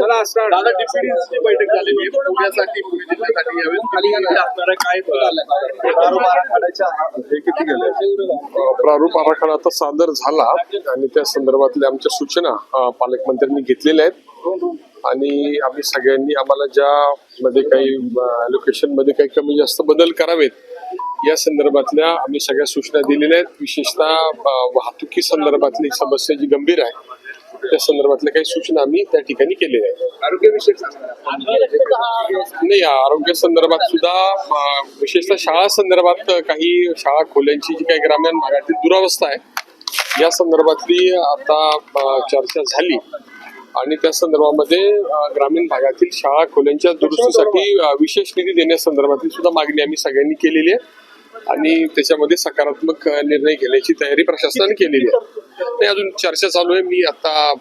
दादा डिप्युटीची बैठक झालेली आहे पुण्यासाठी पुणे जिल्ह्यासाठी यावेळेस खाली असणारा काय प्रारूप आराखड्याच्या हे किती गेले? प्रारूप आराखडा आता सादर झाला आणि त्या संदर्भातल्या आमच्या सूचना पालकमंत्र्यांनी घेतलेल्या आहेत आणि आम्ही सगळ्यांनी आम्हाला ज्या मध्ये काही अलोकेशन मध्ये काही कमी जास्त बदल करावेत या संदर्भातल्या आम्ही सगळ्या सूचना दिलेल्या आहेत. विशेषतः वाहतुकी संदर्भातली समस्या जी गंभीर आहे त्या संदर्भातल्या काही सूचना आम्ही त्या ठिकाणी केलेल्या आहेत. आरोग्यविषयक नाही, आरोग्य संदर्भात सुद्धा विशेषतः शाळा संदर्भात काही शाळा खोल्यांची जी काही ग्रामीण भागातील दुरावस्था आहे या संदर्भातली आता चर्चा झाली आणि त्या संदर्भामध्ये ग्रामीण भागातील शाळा खोल्यांच्या दुरुस्तीसाठी विशेष निधी देण्यासंदर्भातली सुद्धा मागणी आम्ही सगळ्यांनी केलेली आहे आणि त्याच्यामध्ये सकारात्मक निर्णय घेण्याची तयारी प्रशासनाने केलेली आहे. नाही, अजून चर्चा चालू आहे. मी आता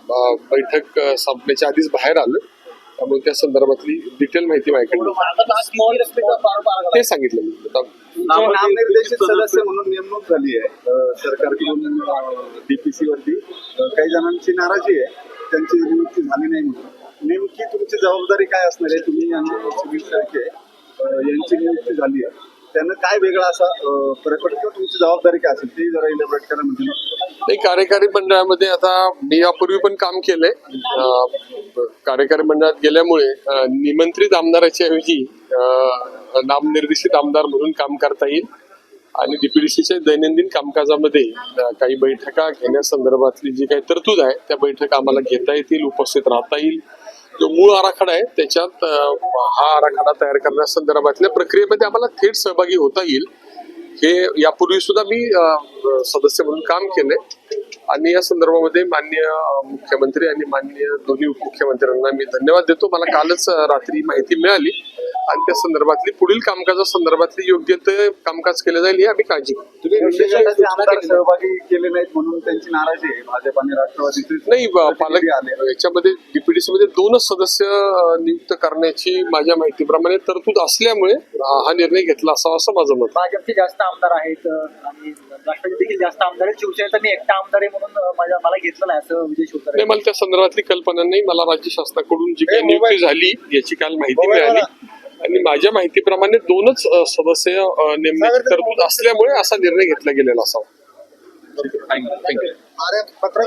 बैठक संपण्याच्या आधीच बाहेर आलोय त्यामुळे त्या संदर्भातली डिटेल माहिती माझ्याकडे ते सांगितलं मी. नामनिर्देशित सदस्य म्हणून नेमणूक झाली आहे सरकारकडून डीपीसी वरती. काही जणांची नाराजी आहे त्यांची नियुक्ती झाली नाही म्हणून. नेमकी तुमची जबाबदारी काय असणार आहे? तुम्ही आणि सुनील शेळके यांची नियुक्ती झाली आहे त्यांना काय वेगळा असा फरक पडतो किंवा तुमची जबाबदारी काय असेल ते जरा इलॅबोरेट करा. म्हणजे नाही, कार्यकारी मंडळामध्ये आता मी यापूर्वी पण काम केलंय. कार्यकारी मंडळात गेल्यामुळे निमंत्रित आमदाराच्या ऐवजी नामनिर्देशित आमदार म्हणून काम करता येईल आणि डीपीडीसीच्या दैनंदिन कामकाजामध्ये काही बैठका घेण्यासंदर्भातली जी काही तरतूद आहे त्या बैठका आम्हाला घेता येतील, उपस्थित राहता येईल. जो मूळ आराखडा आहे त्याच्यात हा आराखडा तयार करण्यासंदर्भातल्या प्रक्रियेमध्ये आम्हाला थेट सहभागी होता येईल. हे यापूर्वी सुद्धा मी सदस्य म्हणून काम केलंय आणि या संदर्भामध्ये माननीय मुख्यमंत्री आणि माननीय दोन्ही उपमुख्यमंत्र्यांना मी धन्यवाद देतो. मला कालच रात्री माहिती मिळाली आणि त्या संदर्भातली पुढील कामकाजासंदर्भातली योग्य ते कामकाज केलं जाईल ही आम्ही काळजी घेऊ. तुम्ही विशेष गटाचे आमदार सहभागी केले नाहीत म्हणून त्यांची नाराजी आहे भाजप आणि राष्ट्रवादी. नाही, पालक याच्यामध्ये डीपीडीसी मध्ये 2च सदस्य नियुक्त करण्याची माझ्या माहितीप्रमाणे तरतूद असल्यामुळे हा निर्णय घेतला असावा असं माझं मत. भाजपचे जास्त आमदार आहेत आणि राष्ट्रवादी देखील जास्त आमदार आहेत. शिवसेनेचा मी एकटा आमदार आहे म्हणून मला घेतलं नाही असं विजय शिवतारे. नाही, मला त्या संदर्भातली कल्पना नाही. मला राज्य शासनाकडून जी काही नियुक्ती झाली याची काल माहिती मिळाली आणि माझ्या माहितीप्रमाणे 2च सदस्य नेमण्याची तरतूद असल्यामुळे असा निर्णय घेतला गेलेला असावा. थँक्यू.